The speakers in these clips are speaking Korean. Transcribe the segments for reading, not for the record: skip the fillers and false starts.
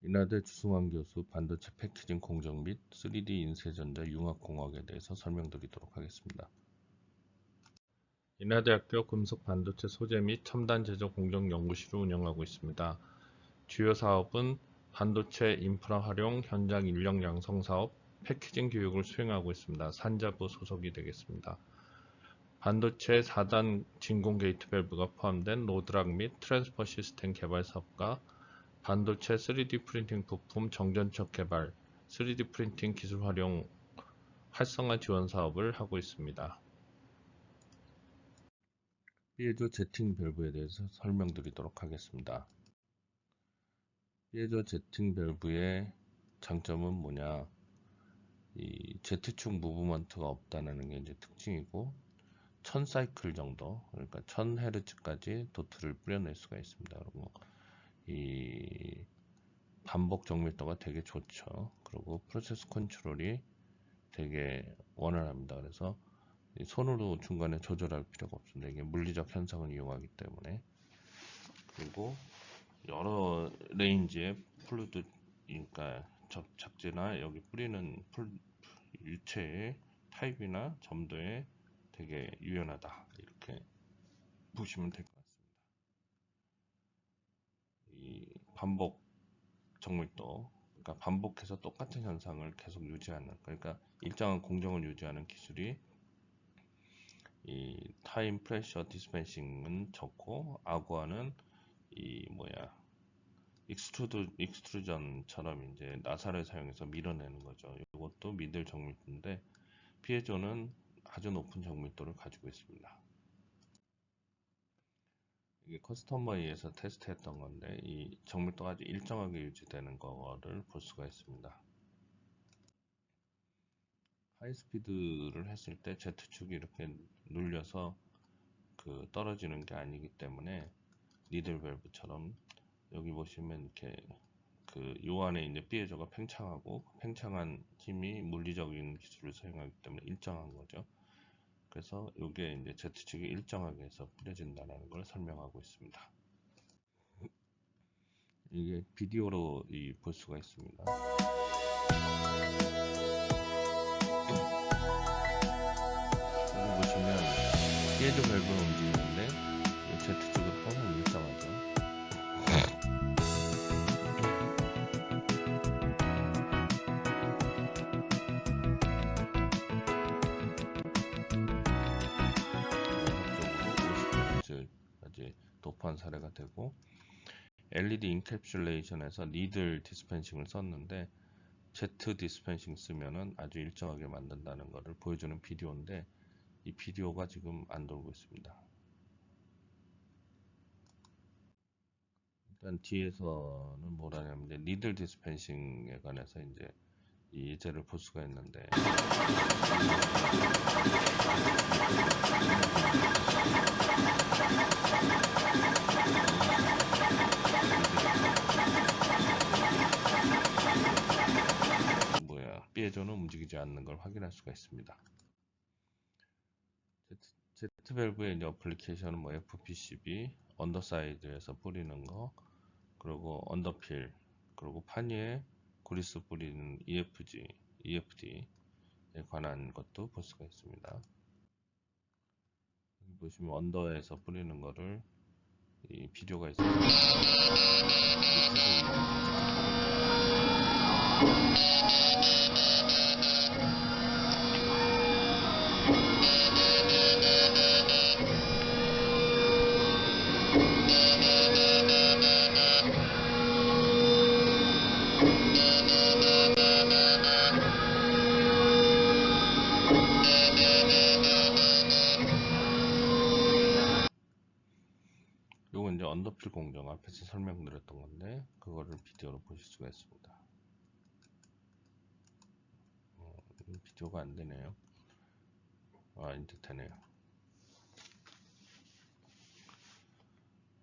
인하대 주승환 교수 반도체 패키징 공정 및 3D 인쇄전자 융합공학에 대해서 설명드리도록 하겠습니다. 인하대학교 금속 반도체 소재 및 첨단 제조 공정 연구실을 운영하고 있습니다. 주요 사업은 반도체 인프라 활용, 현장 인력 양성 사업, 패키징 교육을 수행하고 있습니다. 산자부 소속이 되겠습니다. 반도체 4단 진공 게이트 밸브가 포함된 로드락 및 트랜스퍼 시스템 개발 사업과 반도체 3D 프린팅 부품 정전척 개발, 3D 프린팅 기술 활용 활성화 지원 사업을 하고 있습니다. 피에조 제팅 밸브에 대해서 설명드리도록 하겠습니다. 피에조 제팅 밸브의 장점은 뭐냐? 이 Z축 무브먼트가 없다는 게 이제 특징이고 1000사이클 정도, 그러니까 1000Hz까지 도트를 뿌려낼 수가 있습니다. 그리고 이 반복 정밀도가 되게 좋죠. 그리고 프로세스 컨트롤이 되게 원활합니다. 그래서 손으로 중간에 조절할 필요가 없습니다. 이게 물리적 현상을 이용하기 때문에. 그리고 여러 레인지의 플루드, 그러니까 접착제나 여기 뿌리는 유체의 타입이나 점도에 되게 유연하다, 이렇게 보시면 될 것 같습니다. 이 반복 정밀도, 그러니까 반복해서 똑같은 현상을 계속 유지하는, 그러니까 일정한 공정을 유지하는 기술이 이 타임 프레셔 디스펜싱은 좋고, 아구아는 이 익스트루전처럼 이제 나사를 사용해서 밀어내는 거죠. 이것도 미들 정밀도인데 피에조는 아주 높은 정밀도를 가지고 있습니다. 이게 커스터머에 의해서 테스트했던 건데 이 정밀도가 아주 일정하게 유지되는 거를 볼 수가 있습니다. 하이스피드를 했을 때 Z축이 이렇게 눌려서 떨어지는 게 아니기 때문에 니들 밸브처럼 여기 보시면 이렇게 요 안에 이제 피에조가 팽창하고, 팽창한 힘이 물리적인 기술을 사용하기 때문에 일정한 거죠. 그래서 이게 이제 Z축이 일정하게 해서 뿌려진다는 걸 설명하고 있습니다. 이게 비디오로 볼 수가 있습니다. 여기 보시면 피에조 밸브는 움직이는데 Z축은 항상 일정하죠. 까지 도포한 사례가 되고, LED 인캡슐레이션에서 니들 디스펜싱을 썼는데 Z 디스펜싱 쓰면은 아주 일정하게 만든다는 것을 보여주는 비디오인데 이 비디오가 지금 안 돌고 있습니다. 일단 뒤에서는 뭐라냐면 이제 니들 디스펜싱에 관해서 이제 이 예제를 볼 수가 있는데 피에조는 움직이지 않는 걸 확인할 수가 있습니다. Z밸브의 어플리케이션은 FPCB, 언더사이드에서 뿌리는 거, 그리고 언더필, 그리고 판 위에 그리스 뿌리는 EFD에 관한 것도 볼 수가 있습니다. 여기 보시면 언더에서 뿌리는 거를 이 비디오가 있어서 요건 이제 언더필 공정 앞에서 설명드렸던 건데 그거를 비디오로 보실 수가 있습니다. 비디오가 안 되네요. 이제 되네요.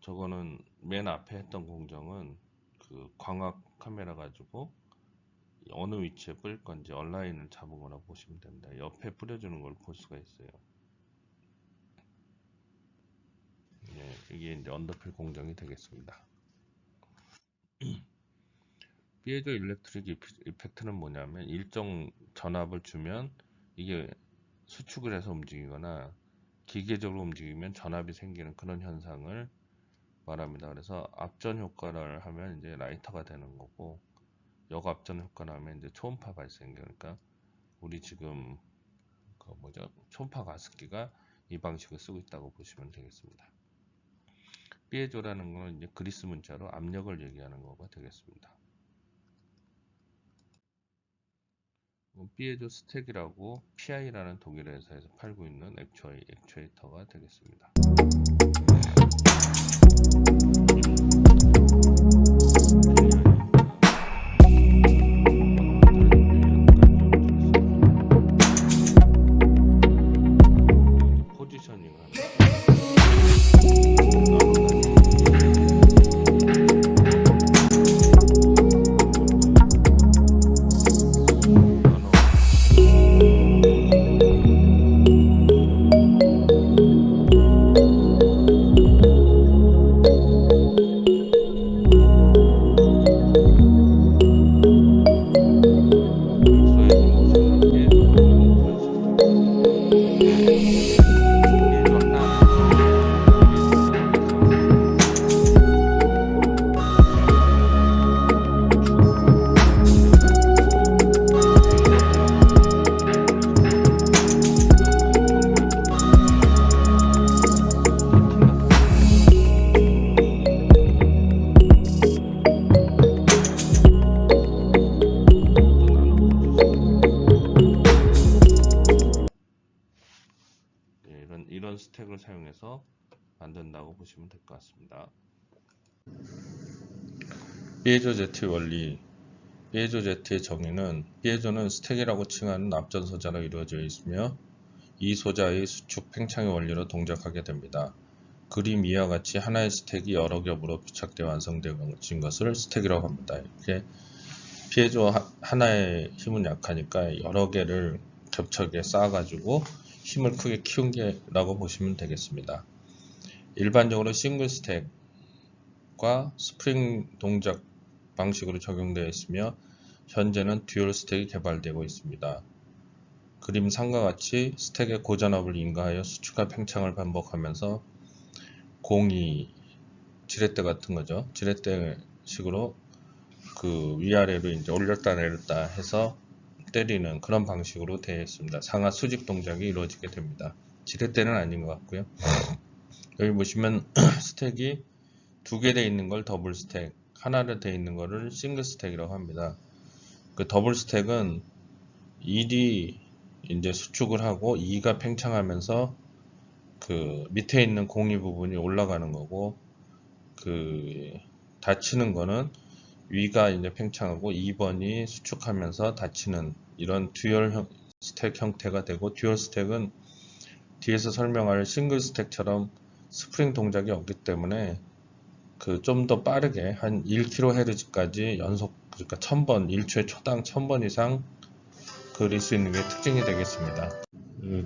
저거는 맨 앞에 했던 공정은 광학 카메라 가지고 어느 위치에 뿌릴 건지 온라인을 잡은 거라 보시면 됩니다. 옆에 뿌려주는 걸 볼 수가 있어요. 네, 이게 이제 언더필 공정이 되겠습니다. 피에조 일렉트릭 이펙트는 뭐냐면 일정 전압을 주면 이게 수축을 해서 움직이거나 기계적으로 움직이면 전압이 생기는 그런 현상을 말합니다. 그래서 압전 효과를 하면 이제 라이터가 되는 거고, 역압전 효과를 하면 이제 초음파 발생. 그러니까 우리 지금 그 뭐죠? 초음파 가습기가 이 방식을 쓰고 있다고 보시면 되겠습니다. 피에조라는 건 이제 그리스 문자로 압력을 얘기하는 거가 되겠습니다. 피에조 스택이라고 PI라는 독일 회사에서 팔고 있는 액추에이터가 되겠습니다. 포지셔닝 하는 이런 스택을 사용해서 만든다고 보시면 될 것 같습니다. 피에조 제트 원리. 피에조 제트의 정의는 피에조는 스택이라고 칭하는 앞전 소자로 이루어져 있으며 이 소자의 수축 팽창의 원리로 동작하게 됩니다. 그림 이와 같이 하나의 스택이 여러 겹으로 부착되어 완성된 것을 스택이라고 합니다. 이렇게 피에조 하나의 힘은 약하니까 여러 개를 겹쳐게 쌓아가지고 힘을 크게 키운 게라고 보시면 되겠습니다. 일반적으로 싱글 스택과 스프링 동작 방식으로 적용되어 있으며 현재는 듀얼 스택이 개발되고 있습니다. 그림 상과 같이 스택의 고전압을 인가하여 수축과 팽창을 반복하면서 공이 지렛대 같은 거죠. 지렛대 식으로 그 위아래로 이제 올렸다 내렸다 해서 때리는 그런 방식으로 되어 있습니다. 상하 수직 동작이 이루어지게 됩니다. 지렛대는 아닌 것 같고요. 여기 보시면 스택이 두 개 되어 있는 걸 더블 스택, 하나로 되어 있는 거를 싱글 스택이라고 합니다. 그 더블 스택은 1이 이제 수축을 하고 2가 팽창하면서 그 밑에 있는 공이 부분이 올라가는 거고, 그 닫히는 거는 위가 이제 팽창하고 2번이 수축하면서 닫히는 이런 듀얼 스택 형태가 되고, 듀얼 스택은 뒤에서 설명할 싱글 스택처럼 스프링 동작이 없기 때문에 그 좀 더 빠르게 한 1kHz까지 연속, 그러니까 1000번, 1초에 초당 1000번 이상 그릴 수 있는 게 특징이 되겠습니다.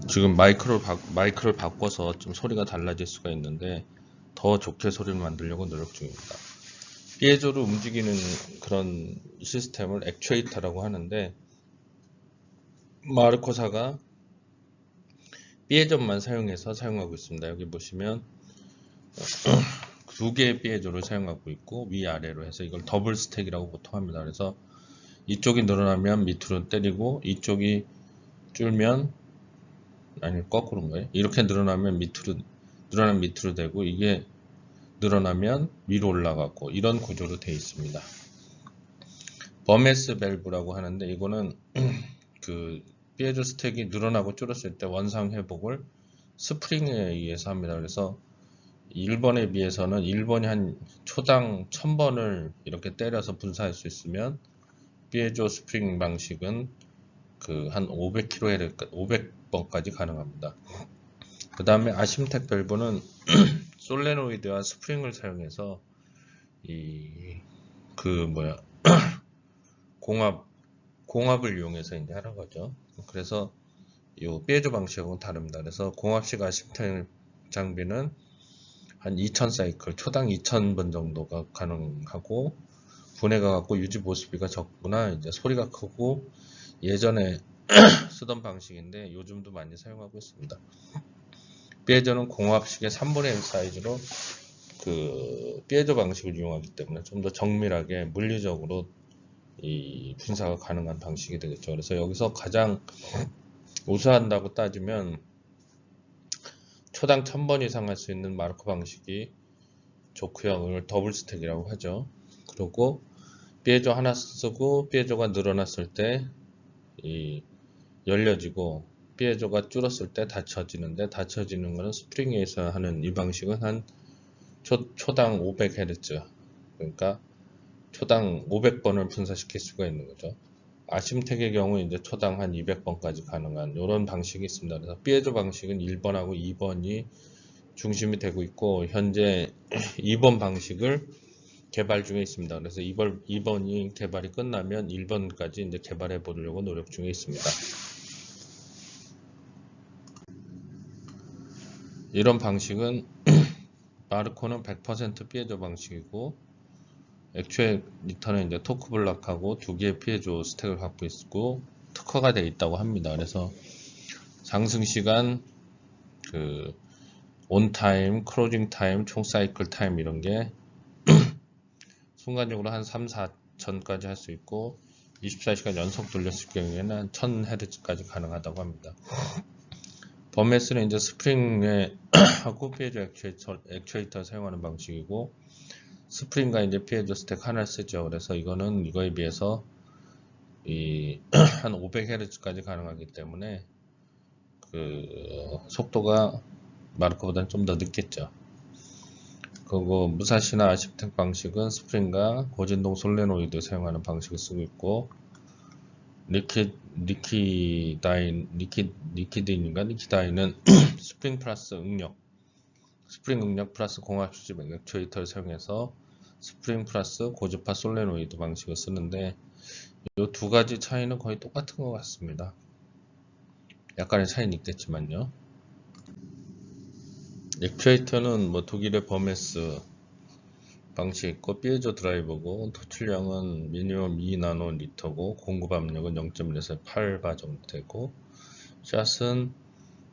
지금 마이크를 바꿔서 좀 소리가 달라질 수가 있는데 더 좋게 소리를 만들려고 노력 중입니다. 피에조로 움직이는 그런 시스템을 액추에이터라고 하는데, 마르코사가 피에조만 사용해서 사용하고 있습니다. 여기 보시면 두 개의 피에조를 사용하고 있고 위아래로 해서 이걸 더블 스택이라고 보통 합니다. 그래서 이쪽이 늘어나면 밑으로 때리고 이쪽이 줄면, 아니 거꾸로인 거예요. 이렇게 늘어나면 밑으로 되고, 이게 늘어나면 위로 올라가고, 이런 구조로 되어 있습니다. 버메스 밸브라고 하는데, 이거는 그 피에조 스택이 늘어나고 줄었을 때 원상 회복을 스프링에 의해서 합니다. 그래서 1번에 비해서는 1번이 한 초당 1000번을 이렇게 때려서 분사할 수 있으면 피에조 스프링 방식은 그 한 500번까지 가능합니다. 그 다음에 아심텍 밸브는 솔레노이드와 스프링을 사용해서 공합을 이용해서 이제 하는 거죠. 그래서 이 피에조 방식하고는 다릅니다. 그래서 공합식 아심텍 장비는 한 2000사이클, 초당 2000번 정도가 가능하고, 분해가 갖고 유지 보수비가 적구나. 이제 소리가 크고 예전에 쓰던 방식인데 요즘도 많이 사용하고 있습니다. 피에조는 공합식의 3분의 1 사이즈로 그 피에조 방식을 이용하기 때문에 좀 더 정밀하게 물리적으로 이 분사가 가능한 방식이 되겠죠. 그래서 여기서 가장 우수한다고 따지면 초당 1000번 이상 할 수 있는 마르코 방식이 좋고요. 이걸 더블 스택이라고 하죠. 그리고 피에조 하나 쓰고 피에조가 늘어났을 때 이 열려지고 피에조가 줄었을 때 닫혀지는데, 닫혀지는 것은 스프링에서 하는 이 방식은 한 초당 500Hz, 그러니까 초당 500번을 분사시킬 수가 있는 거죠. 아심텍의 경우 이제 초당 한 200번까지 가능한 이런 방식이 있습니다. 그래서 피에조 방식은 1번하고 2번이 중심이 되고 있고, 현재 2번 방식을 개발 중에 있습니다. 그래서 2번이 개발이 끝나면 1번까지 이제 개발해 보려고 노력 중에 있습니다. 이런 방식은 마르코는 100% 피에조 방식이고, 액추에이터는 이제 토크 블락하고 두 개의 피에조 스택을 갖고 있고 특화가 되어 있다고 합니다. 그래서 상승 시간, 그 온타임, 크로징 타임, 총 사이클 타임 이런 게 순간적으로 한 3, 4천까지 할 수 있고 24시간 연속 돌렸을 경우에는 한 1000Hz까지 가능하다고 합니다. 버메스는 이제 스프링에 하고 피에조 액추에이터 사용하는 방식이고, 스프링과 이제 피에조 스택 하나를 쓰죠. 그래서 이거는 이거에 비해서 한 500Hz까지 가능하기 때문에 그 속도가 마르코보다는 좀 더 늦겠죠. 그리고 무사시나 아시텍 방식은 스프링과 고진동 솔레노이드 사용하는 방식을 쓰고 있고, 니키다인은 스프링 플러스 스프링 응력 플러스 공합 수집 액추에이터를 사용해서 스프링 플러스 고주파 솔레노이드 방식을 쓰는데, 이 두 가지 차이는 거의 똑같은 것 같습니다. 약간의 차이는 있겠지만요. 액추에이터는 뭐 독일의 버메스 방식 있고 피에조 드라이버고, 토출량은 미니멈 2나노리터고 공급 압력은 0.1에서 8바 정도 되고, 샷은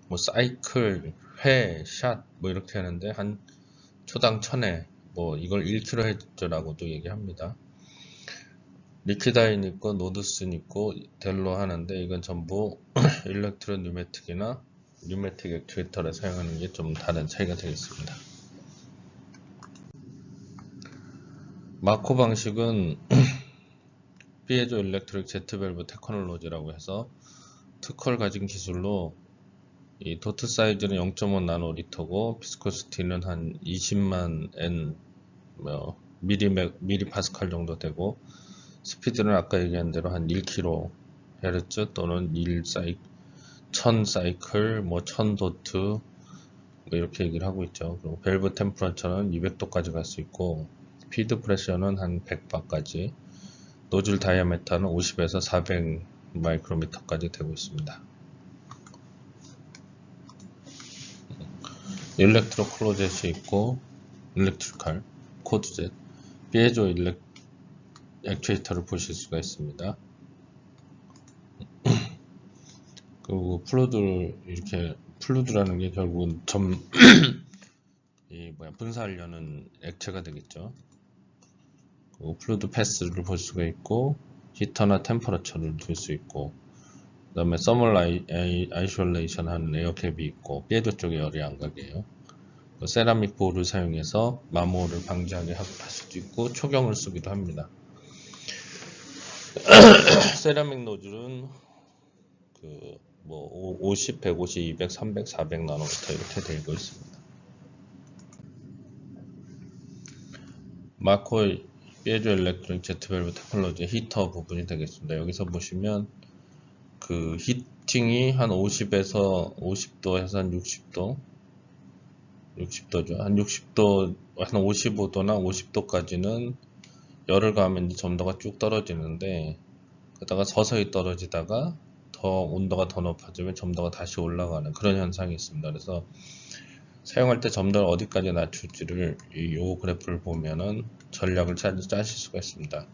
뭐 사이클, 회, 샷 뭐 이렇게 하는데 한 초당 1000회, 뭐 이걸 1kHz라고도 얘기합니다. 리퀴다인 있고 노드슨 있고 델로 하는데, 이건 전부 일렉트로 뉴매틱이나 뉴매틱 액추에이터를 사용하는 게 좀 다른 차이가 되겠습니다. 마코 방식은 피에조 일렉트릭 제트밸브 테크놀로지라고 해서 특허를 가진 기술로 이 도트 사이즈는 0.5 나노리터고 비스코시티는 한 20만 N 미리 파스칼 정도 되고, 스피드는 아까 얘기한 대로 한 1kHz 또는 1000 사이클, 뭐 1000 도트 뭐 이렇게 얘기를 하고 있죠. 그리고 밸브 템퍼러처는 200도까지 갈 수 있고, 피드 프레셔는 한 100바까지, 노즐 다이아메터는 50에서 400 마이크로미터까지 되고 있습니다. 일렉트로 클로젯이 있고, 일렉트리칼, 코드젯, 피에조 액추에이터를 보실 수가 있습니다. 그리고 플루드라는 게 결국은 분사하려는 액체가 되겠죠. 그리고 플루드 패스를 볼 수가 있고, 히터나 템퍼러처를 둘 수 있고, 그 다음에 서멀 아이솔레이션 하는 에어캡이 있고, 피에조 쪽에 열이 안 가게요. 세라믹 볼을 사용해서 마모를 방지하게 할 수도 있고, 초경을 쓰기도 합니다. 세라믹 노즐은 50, 150, 200, 300, 400 나노미터 이렇게 되고 있습니다. 마코 피에조 일렉트릭 제트밸브 테크놀로지 히터 부분이 되겠습니다. 여기서 보시면 그 히팅이 한 50에서 50도에서 한 60도죠. 한 60도, 한 55도나 50도까지는 열을 가하면 점도가 쭉 떨어지는데, 그러다가 서서히 떨어지다가 더 온도가 더 높아지면 점도가 다시 올라가는 그런 현상이 있습니다. 그래서 사용할 때 점도를 어디까지 낮출지를 이 그래프를 보면은 전략을 짜실 수가 있습니다.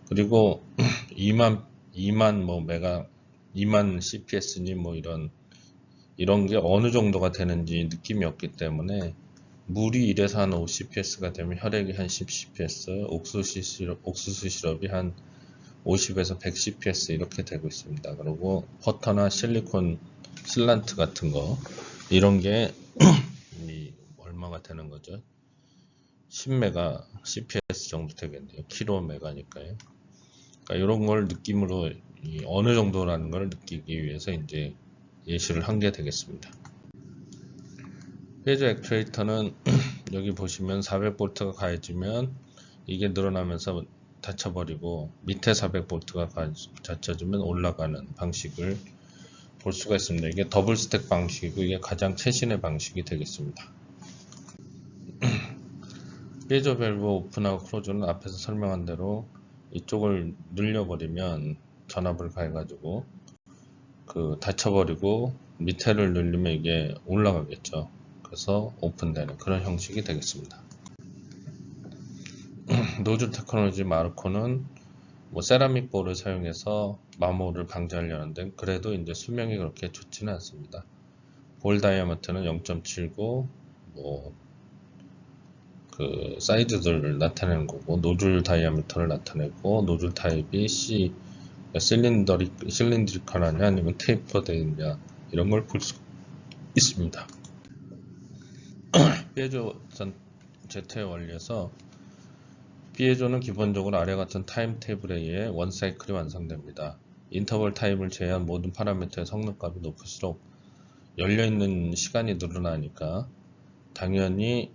그리고 2만 뭐 메가 2만 CPS니 뭐 이런 게 어느 정도가 되는지 느낌이 없기 때문에 물이 1에서 한 5cps가 되면 혈액이 한 10cps, 옥수수 시럽이 한 50에서 100cps 이렇게 되고 있습니다. 그리고 버터나 실리콘 실란트 같은 거 이런 게 얼마가 되는 거죠? 10메가 cps 정도 되겠네요. 킬로메가니까요. 그러니까 이런 걸 느낌으로 어느 정도라는 걸 느끼기 위해서 이제 예시를 한 게 되겠습니다. 페이저 액추에이터는 여기 보시면 400V가 가해지면 이게 늘어나면서 닫혀버리고 밑에 400V가 닫혀지면 올라가는 방식을 볼 수가 있습니다. 이게 더블 스택 방식이고 이게 가장 최신의 방식이 되겠습니다. 페이저 밸브 오픈하고 클로즈는 앞에서 설명한 대로 이쪽을 늘려버리면 전압을 가해가지고 닫혀버리고 밑에를 늘리면 이게 올라가겠죠. 그래서 오픈되는 그런 형식이 되겠습니다. 노즐 테크놀로지 마르코는 뭐 세라믹 볼을 사용해서 마모를 방지하려는데 그래도 이제 수명이 그렇게 좋지는 않습니다. 볼 다이아미터는 0.79, 뭐 사이즈들을 나타내는 거고 노즐 다이아미터를 나타내고 노즐 타입이 C 실린드리컬하냐 아니면 테이퍼되느냐 이런 걸 볼 수 있습니다. 피에조 Z의 원리에서 피에조는 기본적으로 아래 같은 타임 테이블에 의해 원 사이클이 완성됩니다. 인터벌 타임을 제외한 모든 파라미터의 성능값이 높을수록 열려있는 시간이 늘어나니까 당연히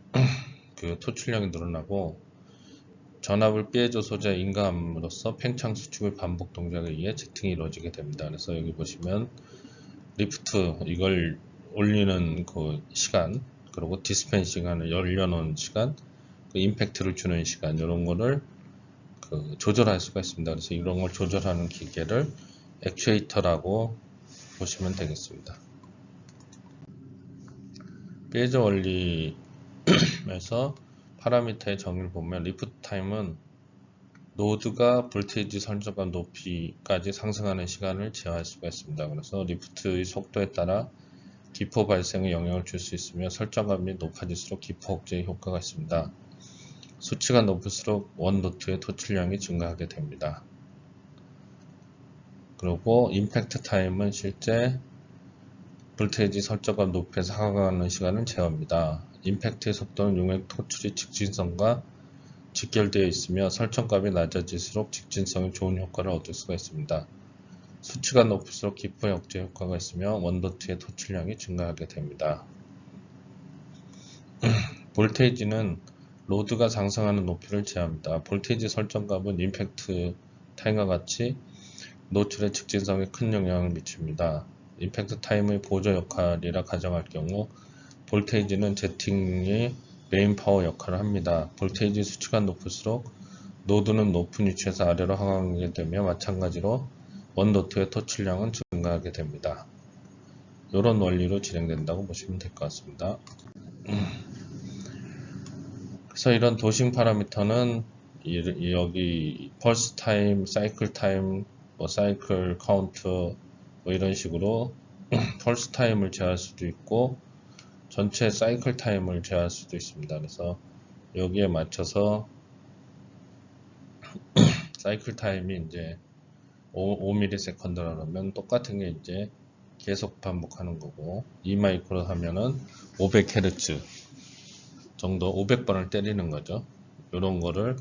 토출량이 늘어나고 전압을 피에조 소재에 인가함으로써 팽창 수축의 반복 동작에 의해 제팅이 이루어지게 됩니다. 그래서 여기 보시면 리프트 이걸 올리는 시간 그리고 디스펜 시간을 열려놓은 시간 임팩트를 주는 시간 이런 거를 조절할 수가 있습니다. 그래서 이런 걸 조절하는 기계를 액추에이터라고 보시면 되겠습니다. 피에조 원리에서 파라미터의 정의를 보면 리프트 타임은 노드가 볼테이지 설정값 높이까지 상승하는 시간을 제어할 수가 있습니다. 그래서 리프트의 속도에 따라 기포 발생에 영향을 줄 수 있으며 설정값이 높아질수록 기포 억제 효과가 있습니다. 수치가 높을수록 원노트의 토출량이 증가하게 됩니다. 그리고 임팩트 타임은 실제 볼테이지 설정값 높이에서 하강하는 시간을 제어합니다. 임팩트의 속도는 용액 토출이 직진성과 직결되어 있으며 설정값이 낮아질수록 직진성이 좋은 효과를 얻을 수가 있습니다. 수치가 높을수록 기포 억제 효과가 있으며 원도트의 토출량이 증가하게 됩니다. 볼테이지는 로드가 상승하는 높이를 제어합니다. 볼테이지 설정값은 임팩트 타임과 같이 노출의 직진성에 큰 영향을 미칩니다. 임팩트 타임의 보조 역할이라 가정할 경우 볼테이지는 제팅의 메인 파워 역할을 합니다. 볼테이지 수치가 높을수록 노드는 높은 위치에서 아래로 하강하게 되며 마찬가지로 원노트의 토출량은 증가하게 됩니다. 이런 원리로 진행된다고 보시면 될 것 같습니다. 그래서 이런 도싱 파라미터는 여기 펄스 타임, 사이클 타임, 뭐 사이클 카운트 뭐 이런 식으로 펄스 타임을 제어할 수도 있고 전체 사이클 타임을 제어할 수도 있습니다. 그래서 여기에 맞춰서 사이클 타임이 이제 5ms라고 하면 똑같은 게 이제 계속 반복하는 거고 2마이크로 하면은 500Hz 정도 500번을 때리는 거죠. 이런 거를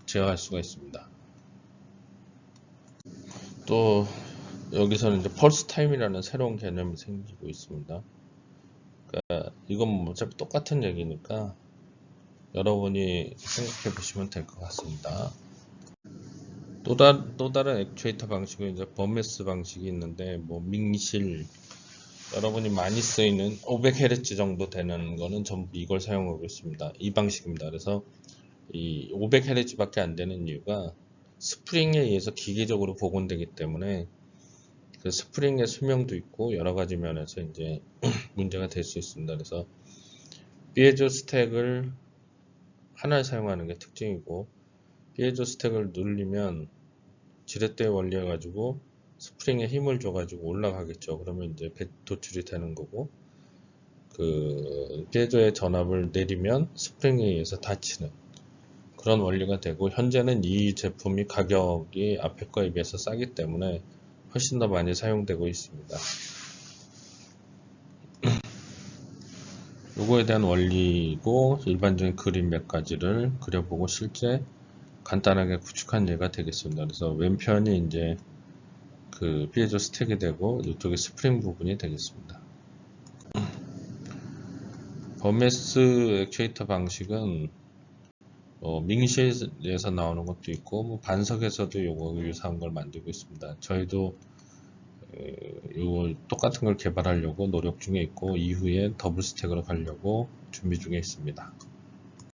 제어할 수가 있습니다. 또 여기서는 이제 펄스 타임이라는 새로운 개념이 생기고 있습니다. 그러니까 이건 뭐 어차피 똑같은 얘기니까 여러분이 생각해 보시면 될 것 같습니다. 또 다른 액추에이터 방식은 이제 버메스 방식이 있는데 뭐 밍실 여러분이 많이 쓰이는 500Hz 정도 되는 거는 전부 이걸 사용하고 있습니다. 이 방식입니다. 그래서 이 500Hz 밖에 안 되는 이유가 스프링에 의해서 기계적으로 복원되기 때문에 그 스프링의 수명도 있고 여러 가지 면에서 이제 문제가 될 수 있습니다. 그래서 피에조 스택을 하나를 사용하는 게 특징이고, 피에조 스택을 누르면 지렛대 원리해 가지고 스프링에 힘을 줘 가지고 올라가겠죠. 그러면 이제 도출이 되는 거고, 그 피에조의 전압을 내리면 스프링에 의해서 닫히는 그런 원리가 되고, 현재는 이 제품이 가격이 앞에 거에 비해서 싸기 때문에 훨씬 더 많이 사용되고 있습니다. 요거에 대한 원리고 일반적인 그림 몇 가지를 그려보고 실제 간단하게 구축한 예가 되겠습니다. 그래서 왼편이 이제 그 피에조 스택이 되고 이쪽이 스프링 부분이 되겠습니다. 버메스 액추에이터 방식은 밍시에서 나오는 것도 있고 뭐 반석에서도 요거 유사한 걸 만들고 있습니다. 저희도 요 똑같은 걸 개발하려고 노력 중에 있고, 이후에 더블 스택으로 가려고 준비 중에 있습니다.